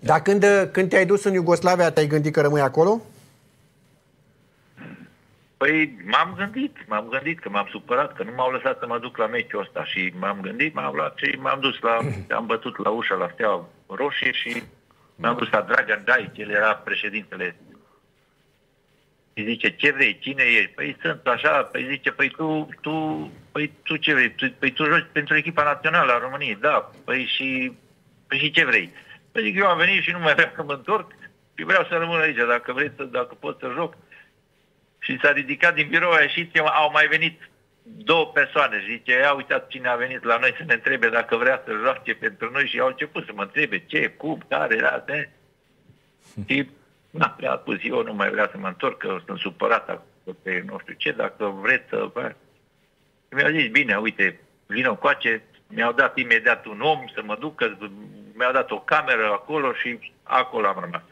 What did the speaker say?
Dar când te-ai dus în Iugoslavia, te-ai gândit că rămâi acolo? Păi m-am gândit că m-am supărat, că nu m-au lăsat să mă duc la meciul ăsta și m-am gândit, m-am luat și m-am dus am bătut la ușa la Steaua Roșie și m-am dus la Dragan Daic, el era președintele. Și zice, ce vrei, cine ești? Păi sunt așa, păi zice, păi tu ce vrei? Păi tu joci pentru echipa națională a României, da, păi și ce vrei? Păi zic, eu am venit și nu mai vreau să mă întorc și vreau să rămân aici, dacă pot să joc. Și s-a ridicat din birou, a ieșit, au mai venit 2 persoane și zice, ia uitați cine a venit la noi să ne întrebe dacă vrea să joace pentru noi și au început să mă întrebe ce, cum, care, astea. Și n-a prea spus, eu nu mai vreau să mă întorc, că sunt supărat pe nu știu ce, dacă vreți să... Și mi-au zis, bine, uite, vină încoace, mi-au dat imediat un om să mă duc, mi-au dat o cameră acolo și acolo am rămas.